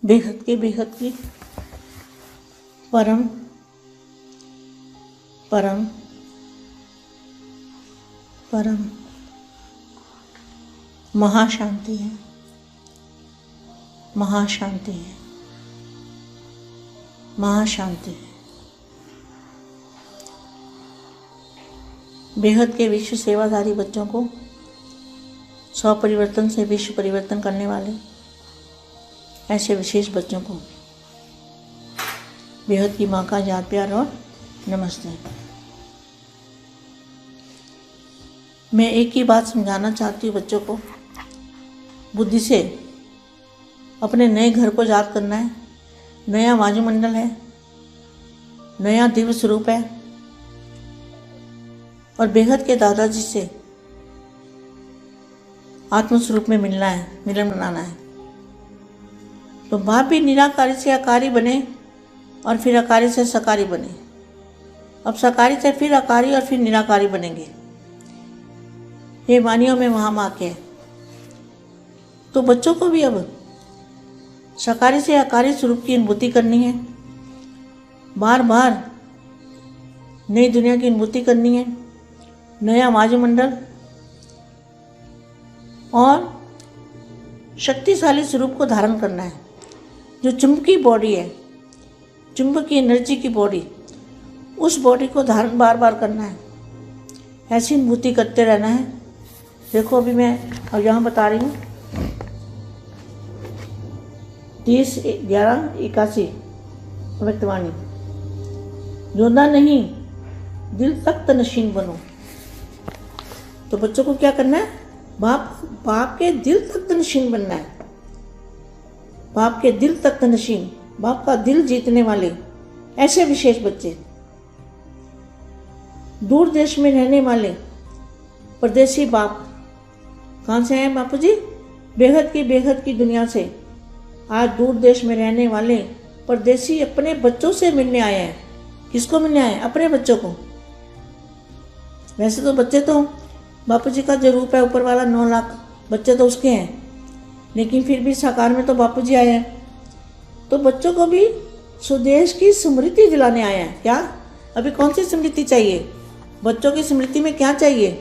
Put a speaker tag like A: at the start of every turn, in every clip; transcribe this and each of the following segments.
A: बेहद की परम परम परम महाशांति है, महाशांति है, महाशांति है। बेहद के विश्व सेवाधारी बच्चों को स्व परिवर्तन से विश्व परिवर्तन करने वाले ऐसे विशेष बच्चों को बेहद की माँ का याद प्यार और नमस्ते। मैं एक ही बात समझाना चाहती हूँ बच्चों को, बुद्धि से अपने नए घर को याद करना है। नया वायुमंडल है, नया दिव्य स्वरूप है और बेहद के दादाजी से आत्मस्वरूप में मिलना है, मिलन बनाना है। तो बाप भी निराकारी से आकारी बने और फिर आकारी से सकारी बने। अब सकारी से फिर आकारी और फिर निराकारी बनेंगे। ये वाणियों में महावाक्य है। तो बच्चों को भी अब सकारी से आकारी स्वरूप की अनुभूति करनी है, बार बार नई दुनिया की अनुभूति करनी है, नया वायुमंडल और शक्तिशाली स्वरूप को धारण करना है। जो चुंबकीय बॉडी है, चुंबकीय एनर्जी की बॉडी, उस बॉडी को धारण बार बार करना है। ऐसी अनुभूति करते रहना है। देखो अभी मैं अब यहाँ बता रही हूँ 30/11/81 अव्यक्तवाणी। जोधा नहीं दिल तख्त नशीन बनो। तो बच्चों को क्या करना है? बाप के दिल तख्त नशीन बनना है। बाप के दिल तख्त नशीन, बाप का दिल जीतने वाले ऐसे विशेष बच्चे, दूर देश में रहने वाले परदेसी बाप। कहाँ से आए बापू जी? बेहद की दुनिया से। आज दूर देश में रहने वाले परदेसी अपने बच्चों से मिलने आए हैं। किसको मिलने आए हैं? अपने बच्चों को। वैसे तो बच्चे तो बापू जी का जो रूप है ऊपर वाला 9 लाख बच्चे तो उसके हैं, लेकिन फिर भी साकार में तो बापू जी आए हैं। तो बच्चों को भी स्वदेश की स्मृति दिलाने आए हैं। क्या? अभी कौन सी स्मृति चाहिए? बच्चों की स्मृति में क्या चाहिए?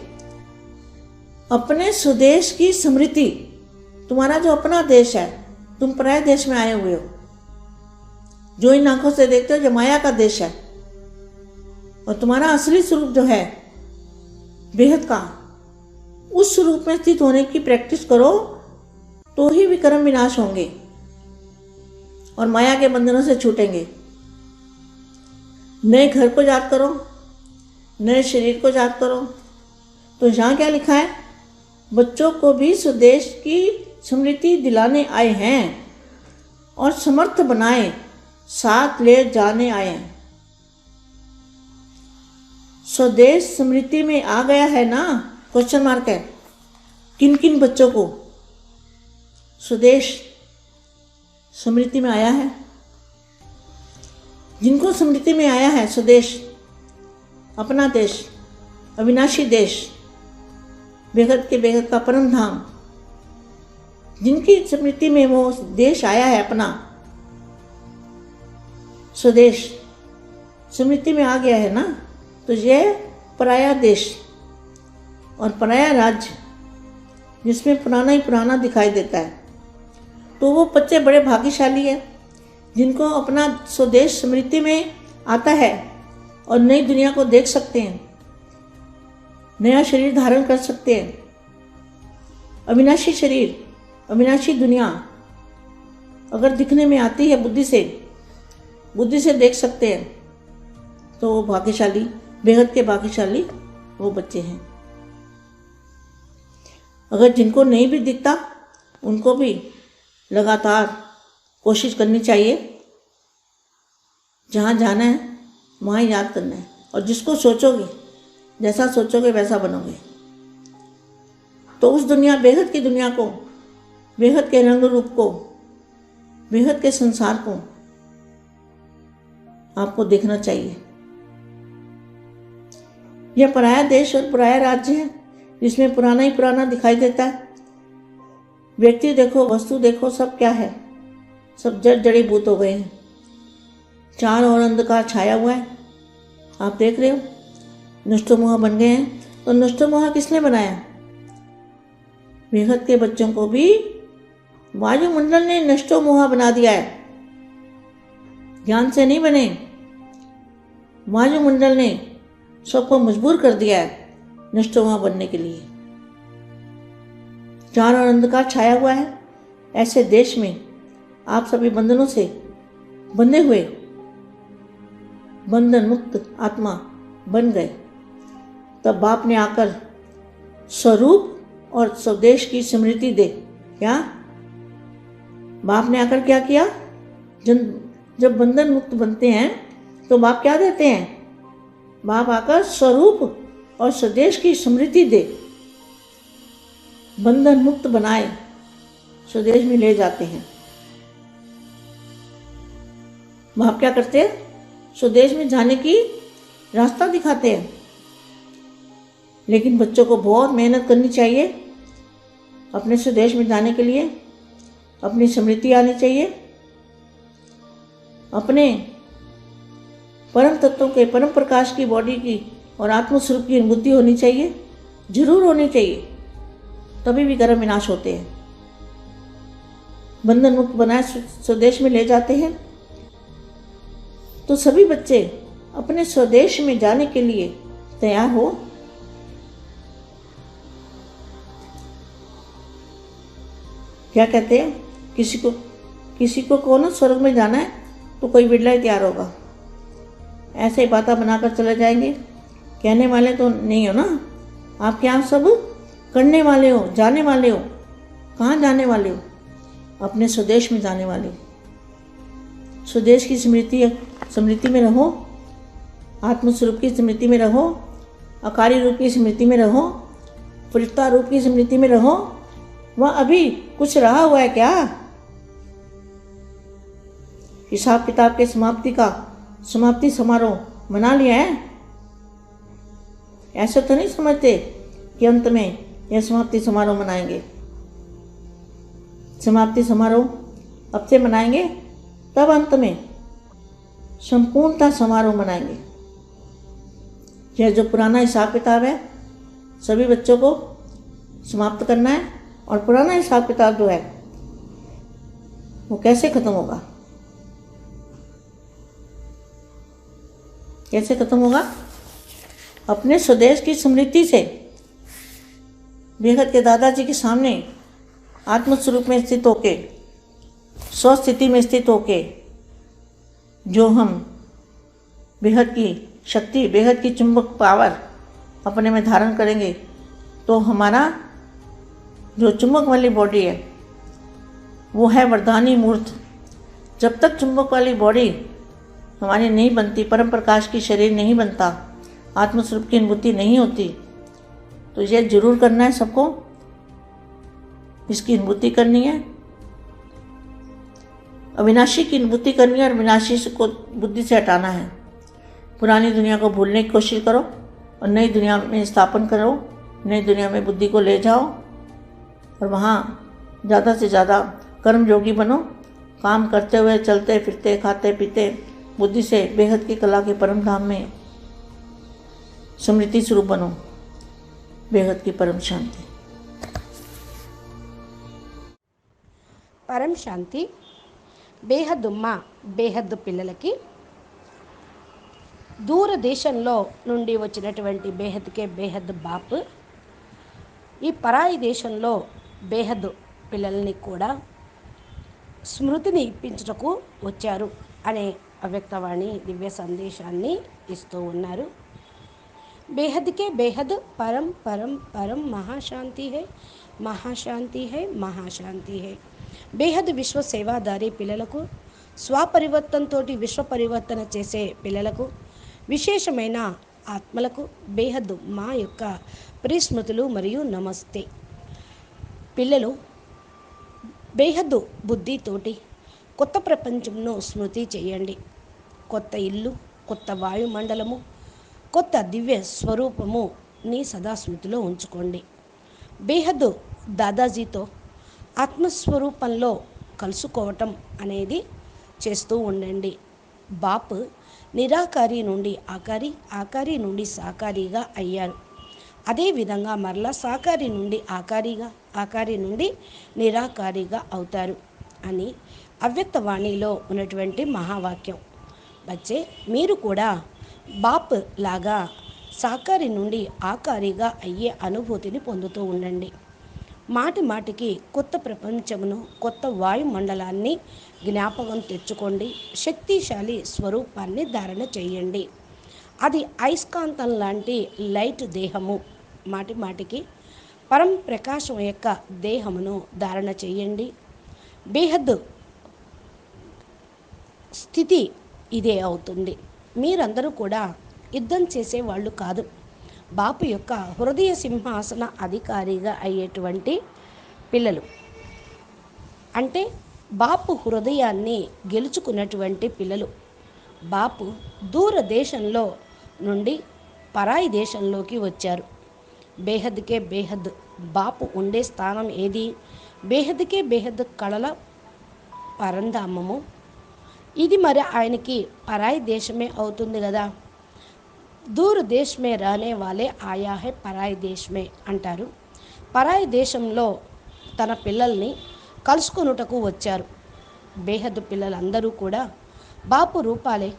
A: अपने स्वदेश की स्मृति। तुम्हारा जो अपना देश है, तुम पराये देश में आए हुए हो। जो इन आंखों से देखते हो जो माया का देश है, और तुम्हारा असली स्वरूप जो है बेहद का, उस स्वरूप में स्थित होने की प्रैक्टिस करो तो ही विक्रम विनाश होंगे और माया के बंधनों से छूटेंगे। नए घर को याद करो, नए शरीर को याद करो। तो यहाँ क्या लिखा है? बच्चों को भी स्वदेश की स्मृति दिलाने आए हैं और समर्थ बनाए साथ ले जाने आए हैं। स्वदेश स्मृति में आ गया है ना? क्वेश्चन मार्क है। किन किन बच्चों को स्वदेश स्मृति में आया है? जिनको स्मृति में आया है स्वदेश, अपना देश, अविनाशी देश, बेहद के बेहद का परम धाम, जिनकी स्मृति में वो देश आया है, अपना स्वदेश स्मृति में आ गया है ना, तो यह पराया देश और पराया राज्य जिसमें पुराना ही पुराना दिखाई देता है, तो वो बच्चे बड़े भाग्यशाली हैं जिनको अपना स्वदेश स्मृति में आता है और नई दुनिया को देख सकते हैं, नया शरीर धारण कर सकते हैं। अविनाशी शरीर, अविनाशी दुनिया अगर दिखने में आती है बुद्धि से देख सकते हैं, तो वो भाग्यशाली, बेहद के भाग्यशाली वो बच्चे हैं। अगर जिनको नहीं भी दिखता, उनको भी लगातार कोशिश करनी चाहिए। जहाँ जाना है वहाँ याद करना है, और जिसको सोचोगे, जैसा सोचोगे वैसा बनोगे। तो उस दुनिया, बेहद की दुनिया को, बेहद के रंग रूप को, बेहद के संसार को आपको देखना चाहिए। यह पराया देश और पराया राज्य है जिसमें पुराना ही पुराना दिखाई देता है। व्यक्ति देखो, वस्तु देखो, सब क्या है? सब जड़ जड़ीभूत हो गए हैं। चारों ओर अंधकार छाया हुआ है। आप देख रहे हो, नष्टोमोह बन गए हैं। तो नष्टोमोह किसने बनाया? बेहद के बच्चों को भी वायुमंडल ने नष्टोमोह बना दिया है। ज्ञान से नहीं बने, वायुमंडल ने सबको मजबूर कर दिया है नष्टोमोह बनने के लिए। चारों ओर अंधकार छाया हुआ है। ऐसे देश में आप सभी बंधनों से बंधे हुए बंधन मुक्त आत्मा बन गए। तब बाप ने आकर स्वरूप और स्वदेश की स्मृति दे। क्या बाप ने आकर क्या किया? जब बंधन मुक्त बनते हैं तो बाप क्या देते हैं? बाप आकर स्वरूप और स्वदेश की स्मृति दे, बंधन मुक्त बनाए, स्वदेश में ले जाते हैं। बाप क्या करते हैं? स्वदेश में जाने की रास्ता दिखाते हैं। लेकिन बच्चों को बहुत मेहनत करनी चाहिए अपने स्वदेश में जाने के लिए। अपनी स्मृति आनी चाहिए, अपने परम तत्वों के परम प्रकाश की बॉडी की और आत्मस्वरूप की अनुभूति होनी चाहिए, जरूर होनी चाहिए। तभी भी कर्म विनाश होते हैं। बंधन मुक्त बनाए स्वदेश में ले जाते हैं। तो सभी बच्चे अपने स्वदेश में जाने के लिए तैयार हो। क्या कहते हैं? किसी को कौन स्वर्ग में जाना है तो कोई बिरला ही तैयार होगा। ऐसे ही बातें बनाकर चले जाएंगे। कहने वाले तो नहीं हो ना आप, क्या सब करने वाले हो, जाने वाले हो। कहाँ जाने वाले हो? अपने स्वदेश में जाने वाले हो। स्वदेश की स्मृति में रहो, आत्मस्वरूप की स्मृति में रहो, आकारी रूप की स्मृति में रहो, फरिश्ता रूप की स्मृति में रहो। वह अभी कुछ रहा हुआ है क्या? हिसाब किताब के समाप्ति समारोह मना लिया है? ऐसा तो नहीं समझते कि अंत में यह समाप्ति समारोह मनाएंगे। समाप्ति समारोह अब से मनाएंगे, तब अंत में संपूर्णता समारोह मनाएंगे। यह जो पुराना हिसाब किताब है सभी बच्चों को समाप्त करना है। और पुराना हिसाब किताब जो है वो कैसे खत्म होगा? कैसे खत्म होगा? अपने स्वदेश की स्मृति से। बेहद के दादाजी के सामने आत्मस्वरूप में स्थित होके, स्वस्थिति में स्थित होके जो हम बेहद की शक्ति, बेहद की चुंबक पावर अपने में धारण करेंगे तो हमारा जो चुंबक वाली बॉडी है वो है वरदानी मूर्त। जब तक चुंबक वाली बॉडी हमारी नहीं बनती, परम प्रकाश की शरीर नहीं बनता, आत्मस्वरूप की अनुभूति नहीं होती, तो यह जरूर करना है सबको। इसकी अनुभूति करनी है, अविनाशी की अनुभूति करनी है और विनाशी को बुद्धि से हटाना है। पुरानी दुनिया को भूलने की कोशिश करो और नई दुनिया में स्थापन करो। नई दुनिया में बुद्धि को ले जाओ और वहाँ ज़्यादा से ज़्यादा कर्मयोगी बनो। काम करते हुए, चलते फिरते, खाते पीते बुद्धि से बेहद की कला के परम धाम में स्मृति स्वरूप बनो। बेहद की परम शांति।
B: పరం శాంతి. బేహద్దుమ్మ బేహద్దు పిల్లలకి దూరదేశంలో నుండి వచ్చినటువంటి బేహద్కే బేహద్ బాప్ ఈ పరాయి దేశంలో బేహద్ పిల్లల్ని కూడా స్మృతిని ఇప్పించుటకు వచ్చారు అనే అవ్యక్తవాణి దివ్య సందేశాన్ని ఇస్తూ ఉన్నారు. బేహద్కే బేహద్ పరం పరం పరం మహాశాంతి హై, మహాశాంతి హై, మహాశాంతి హై. బేహద్ విశ్వ సేవాదారి పిల్లలకు, స్వపరివర్తనతో విశ్వ పరివర్తన చేసే పిల్లలకు, విశేషమైన ఆత్మలకు బేహద్ మా యొక్క ప్రిస్మృతులు మరియు నమస్తే. పిల్లలు బేహద్దు బుద్ధితోటి కొత్త ప్రపంచంను స్మృతి చేయండి. కొత్త ఇల్లు, కొత్త వాయుమండలము, కొత్త దివ్య స్వరూపముని సదా స్మృతిలో ఉంచుకోండి. బేహద్దు దాదాజీతో ఆత్మస్వరూపంలో కలుసుకోవటం అనేది చేస్తూ ఉండండి. బాపు నిరాకారి నుండి ఆకారి, ఆకారి నుండి సాకారిగా అయ్యారు. అదేవిధంగా మరలా సాకారి నుండి ఆకారిగా, ఆకారి నుండి నిరాకారిగా అవుతారు అని అవ్యక్తవాణిలో ఉన్నటువంటి మహావాక్యం. బచ్చే, మీరు కూడా బాప్ లాగా సాకారి నుండి ఆకారిగా అయ్యే అనుభూతిని పొందుతూ ఉండండి. మాటి మాటికి కొత్త ప్రపంచమును, కొత్త వాయుమండలాన్ని జ్ఞాపకం తెచ్చుకోండి. శక్తిశాలి స్వరూపాన్ని ధారణ చేయండి. అది అయస్కాంతం లాంటి లైట్ దేహము. మాటి మాటికి పరం ప్రకాశం యొక్క దేహమును ధారణ చేయండి. బేహద్ స్థితి ఇదే అవుతుంది. మీరందరూ కూడా యుద్ధం చేసేవాళ్ళు కాదు. బాపు యొక్క హృదయ సింహాసన అధికారిగా అయ్యేటువంటి పిల్లలు, అంటే బాపు హృదయాన్ని గెలుచుకున్నటువంటి పిల్లలు. బాపు దూరదేశంలో నుండి పరాయి దేశంలోకి వచ్చారు. బేహద్కే బేహద్ బాపు ఉండే స్థానం ఏది? బేహద్కే బేహద్ కళల పరంధామము. ఇది మరి ఆయనకి పరాయి దేశమే అవుతుంది కదా. దూర దేశ్ మే रहने वाले आया है పరాయి దేశ్ మే అంటారు. పరాయి దేశంలో తన పిల్లల్ని కలుసుకొనుటకు వచ్చారు. బేహద్ పిల్లలందరూ కూడా బాపు రూపాలే.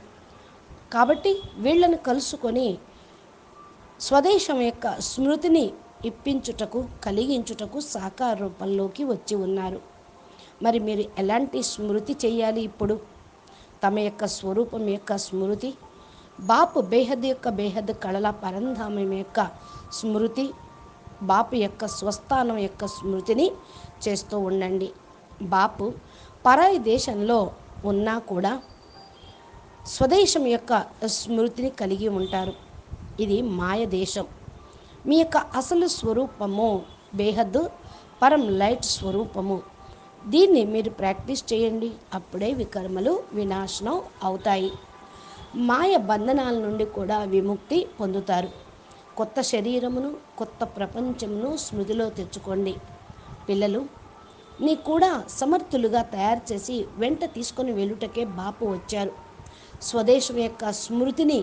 B: కాబట్టి వీళ్ళని కలుసుకొని స్వదేశం యొక్క స్మృతిని ఇప్పించుటకు, కలిగించుటకు సాకార రూపంలోకి వచ్చి ఉన్నారు. మరి మీరు ఎలాంటి స్మృతి చేయాలి ఇప్పుడు? తమ యొక్క స్వరూపం యొక్క స్మృతి, బాపు బేహద్ యొక్క బేహద్ కళల పరంధామం యొక్క స్మృతి, బాపు యొక్క స్వస్థానం యొక్క స్మృతిని చేస్తూ ఉండండి. బాపు పరాయి దేశంలో ఉన్నా కూడా స్వదేశం యొక్క స్మృతిని కలిగి ఉంటారు. ఇది మాయ దేశం. మీ యొక్క అసలు స్వరూపము బేహద్ పరం లైట్ స్వరూపము. దీన్ని మీరు ప్రాక్టీస్ చేయండి. అప్పుడే వికర్మలు వినాశనం అవుతాయి. మాయ బంధనాల నుండి కూడా విముక్తి పొందుతారు. కొత్త శరీరమును, కొత్త ప్రపంచమును స్మృతిలో తెచ్చుకోండి. పిల్లలు నీ కూడా సమర్థులుగా తయారు చేసి వెంట తీసుకొని వెళ్ళుటకే బాపు వచ్చారు. స్వదేశం యొక్క స్మృతిని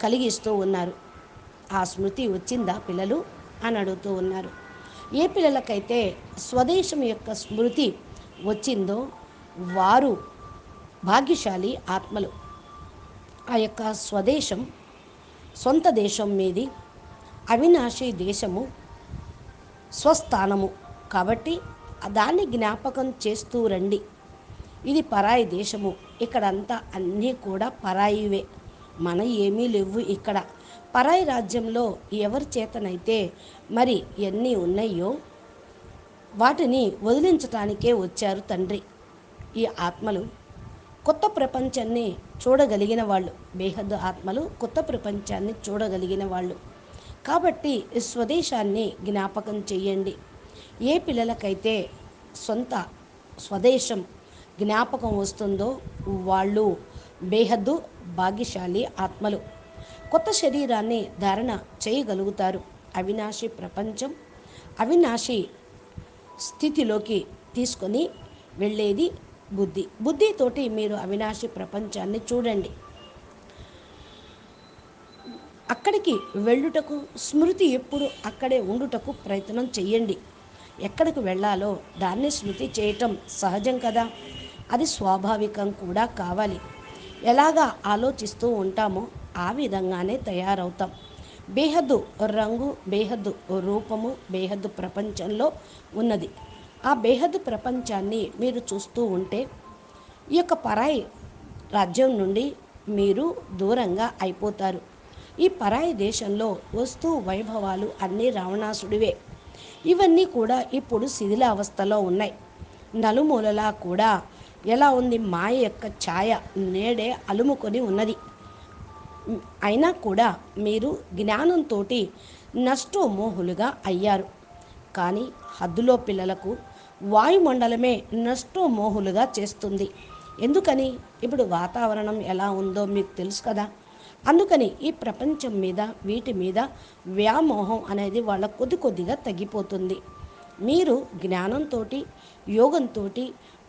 B: కలిగిస్తూ ఉన్నారు. ఆ స్మృతి వచ్చిందా పిల్లలు అని అడుగుతూ ఉన్నారు. ఏ పిల్లలకైతే స్వదేశం యొక్క స్మృతి వచ్చిందో వారు భాగ్యశాలి ఆత్మలు. ఆ యొక్క స్వదేశం సొంత దేశం మీది, అవినాశి దేశము, స్వస్థానము. కాబట్టి దాన్ని జ్ఞాపకం చేస్తూ రండి. ఇది పరాయి దేశము. ఇక్కడంతా అన్నీ కూడా పరాయివే. మన ఏమీ లేవు ఇక్కడ. పరాయి రాజ్యంలో ఎవరి చేతనైతే మరి ఎన్ని ఉన్నాయో వాటిని వదిలించటానికే వచ్చారు తండ్రి. ఈ ఆత్మలు కొత్త ప్రపంచాన్ని చూడగలిగిన వాళ్ళు. బేహద్ ఆత్మలు కొత్త ప్రపంచాన్ని చూడగలిగిన వాళ్ళు. కాబట్టి స్వదేశాన్ని జ్ఞాపకం చెయ్యండి. ఏ పిల్లలకైతే సొంత స్వదేశం జ్ఞాపకం వస్తుందో వాళ్ళు బేహద్దు భాగ్యశాలి ఆత్మలు. కొత్త శరీరాన్ని ధారణ చేయగలుగుతారు. అవినాశి ప్రపంచం, అవినాశి స్థితిలోకి తీసుకొని వెళ్ళేది బుద్ధి. బుద్ధితోటి మీరు అవినాశి ప్రపంచాన్ని చూడండి. అక్కడికి వెళ్ళుటకు స్మృతి ఎప్పుడు అక్కడే ఉండుటకు ప్రయత్నం చెయ్యండి. ఎక్కడికి వెళ్ళాలో దాన్ని స్మృతి చేయటం సహజం కదా. అది స్వాభావికం కూడా కావాలి. ఎలాగా ఆలోచిస్తూ ఉంటామో ఆ విధంగానే తయారవుతాం. బేహద్దు రంగు, బేహద్దు రూపము బేహద్దు ప్రపంచంలో ఉన్నది. ఆ బేహద్దు ప్రపంచాన్ని మీరు చూస్తూ ఉంటే ఈ యొక్క పరాయి రాజ్యం నుండి మీరు దూరంగా అయిపోతారు. ఈ పరాయి దేశంలో వస్తు వైభవాలు అన్నీ రావణాసుడివే. ఇవన్నీ కూడా ఇప్పుడు శిథిలావస్థలో ఉన్నాయి. నలుమూలలా కూడా ఎలా ఉంది? మాయ యొక్క ఛాయ నేడే అలుముకొని ఉన్నది. అయినా కూడా మీరు జ్ఞానంతో నష్టోమోహులుగా అయ్యారు. కానీ హద్దులో పిల్లలకు వాయుమండలమే నష్టోమోహులుగా చేస్తుంది. ఎందుకని? ఇప్పుడు వాతావరణం ఎలా ఉందో మీకు తెలుసు కదా. అందుకని ఈ ప్రపంచం మీద వీటి మీద వ్యామోహం అనేది వాళ్ళ కొద్ది కొద్దిగా తగ్గిపోతుంది. మీరు జ్ఞానంతో యోగంతో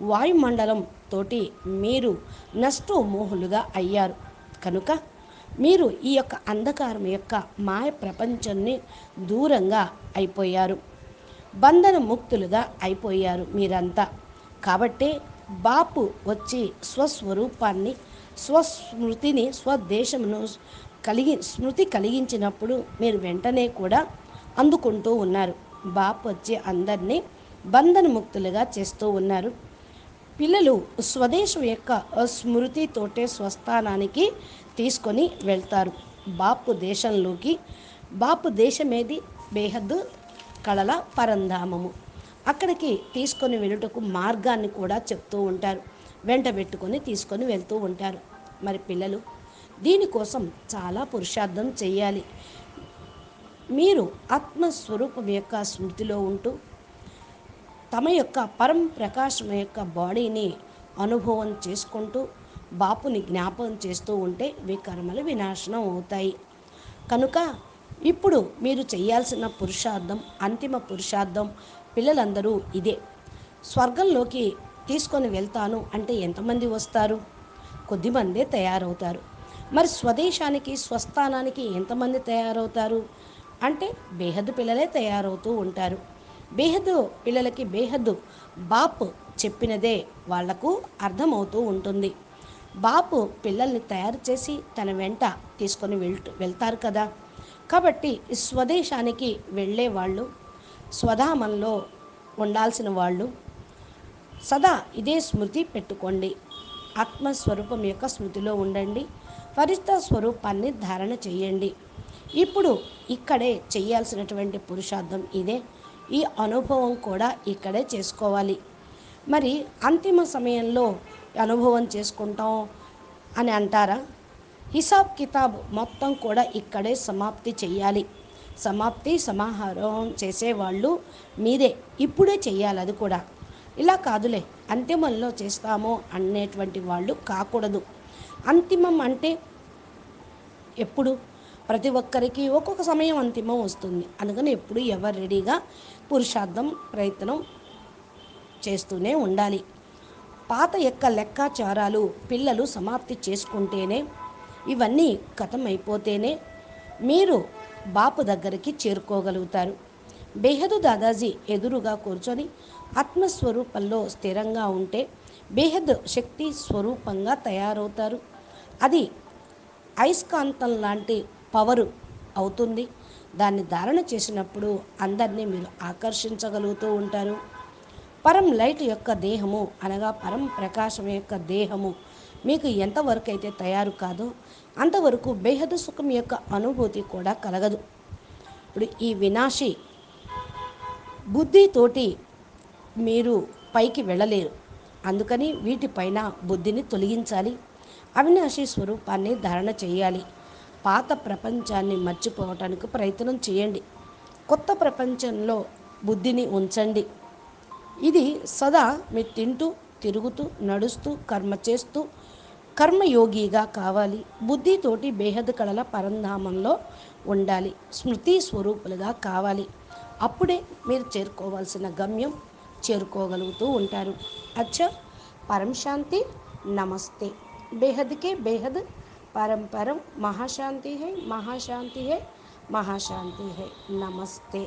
B: వాయుమండలంతో మీరు నష్టోమోహులుగా అయ్యారు కనుక మీరు ఈ యొక్క అంధకారం యొక్క మాయ ప్రపంచాన్ని దూరంగా అయిపోయారు, బంధన ముక్తులుగా అయిపోయారు మీరంతా. కాబట్టే బాపు వచ్చి స్వస్వరూపాన్ని, స్వస్మృతిని, స్వదేశమును స్మృతి కలిగించినప్పుడు మీరు వెంటనే కూడా అందుకుంటూ ఉన్నారు. బాపు వచ్చి అందరినీ బంధన ముక్తులుగా చేస్తూ ఉన్నారు. పిల్లలు స్వదేశం యొక్క స్మృతితోటే స్వస్థానానికి తీసుకొని వెళ్తారు. బాపు దేశంలోకి. బాపు దేశమేది? బేహద్దు కళల పరంధామము. అక్కడికి తీసుకొని వెళ్ళుటకు మార్గాన్ని కూడా చెప్తూ ఉంటారు, వెంట పెట్టుకొని తీసుకొని వెళ్తూ ఉంటారు. మరి పిల్లలు దీనికోసం చాలా పురుషార్థం చేయాలి. మీరు ఆత్మస్వరూపం యొక్క స్మృతిలో ఉంటూ తమ యొక్క పరం ప్రకాశం యొక్క బాడీని అనుభవం చేసుకుంటూ బాపుని జ్ఞాపకం చేస్తూ ఉంటే వికర్మలు వినాశనం అవుతాయి. కనుక ఇప్పుడు మీరు చేయాల్సిన పురుషార్థం, అంతిమ పురుషార్థం పిల్లలందరూ ఇదే. స్వర్గంలోకి తీసుకొని వెళ్తాను అంటే ఎంతమంది వస్తారు? కొద్దిమందే తయారవుతారు. మరి స్వదేశానికి, స్వస్థానానికి ఎంతమంది తయారవుతారు అంటే బేహద్దు పిల్లలే తయారవుతూ ఉంటారు. బేహద్దు పిల్లలకి బేహద్దు బాపు చెప్పినదే వాళ్లకు అర్థమవుతూ ఉంటుంది. బాపు పిల్లల్ని తయారు చేసి తన వెంట తీసుకొని వెళ్తారు కదా. కాబట్టి స్వదేశానికి వెళ్ళే వాళ్ళు, స్వధామంలో ఉండాల్సిన వాళ్ళు సదా ఇదే స్మృతి పెట్టుకోండి. ఆత్మస్వరూపం యొక్క స్మృతిలో ఉండండి. ఫరిష్తా స్వరూపాన్ని ధారణ చేయండి. ఇప్పుడు ఇక్కడే చేయాల్సినటువంటి పురుషార్థం ఇదే. ఈ అనుభవం కూడా ఇక్కడే చేసుకోవాలి. మరి అంతిమ సమయంలో అనుభవం చేసుకుంటాం అని అంటారా? హిసాబ్ కితాబ్ మొత్తం కూడా ఇక్కడే సమాప్తి చెయ్యాలి. సమాప్తి సమాహారం చేసేవాళ్ళు మీరే. ఇప్పుడే చెయ్యాలి. అది కూడా ఇలా కాదులే అంతిమంలో చేస్తామో అనేటువంటి వాళ్ళు కాకూడదు. అంతిమం అంటే ఎప్పుడు? ప్రతి ఒక్కరికి ఒక్కొక్క సమయం అంతిమం వస్తుంది. అందుకని ఎప్పుడు ఎవరు రెడీగా పురుషార్థం ప్రయత్నం చేస్తూనే ఉండాలి. పాత యొక్క లెక్కాచారాలు పిల్లలు సమాప్తి చేసుకుంటేనే, ఇవన్నీ ఖతమైపోతేనే మీరు బాపు దగ్గరికి చేరుకోగలుగుతారు. బేహదు దాదాజీ ఎదురుగా కూర్చొని ఆత్మస్వరూపంలో స్థిరంగా ఉంటే బేహద్ శక్తి స్వరూపంగా తయారవుతారు. అది అయస్కాంతం లాంటి పవరు అవుతుంది. దాన్ని ధారణ చేసినప్పుడు అందరినీ మీరు ఆకర్షించగలుగుతూ ఉంటారు. పరం లైట్ యొక్క దేహము అనగా పరం ప్రకాశం యొక్క దేహము మీకు ఎంతవరకు అయితే తయారు కాదో అంతవరకు బేహదు సుఖం యొక్క అనుభూతి కూడా కలగదు. ఇప్పుడు ఈ వినాశి బుద్ధితోటి మీరు పైకి వెళ్ళలేరు. అందుకని వీటిపైన బుద్ధిని తొలగించాలి. అవినాశి స్వరూపాన్ని ధారణ చేయాలి. పాత ప్రపంచాన్ని మర్చిపోవటానికి ప్రయత్నం చేయండి. కొత్త ప్రపంచంలో బుద్ధిని ఉంచండి. ఇది సదా మీరు తింటూ, తిరుగుతూ, నడుస్తూ, కర్మ చేస్తూ కర్మయోగిగా కావాలి. బుద్ధితోటి బేహద్ కళల పరంధామంలో ఉండాలి. స్మృతి స్వరూపులుగా కావాలి. అప్పుడే మీరు చేరుకోవాల్సిన గమ్యం చేరుకోగలుగుతూ ఉంటారు. అచ్చా, పరం శాంతి. నమస్తే. बेहद के बेहद परम परम महाशांति है, महाशांति है, महाशांति है. नमस्ते.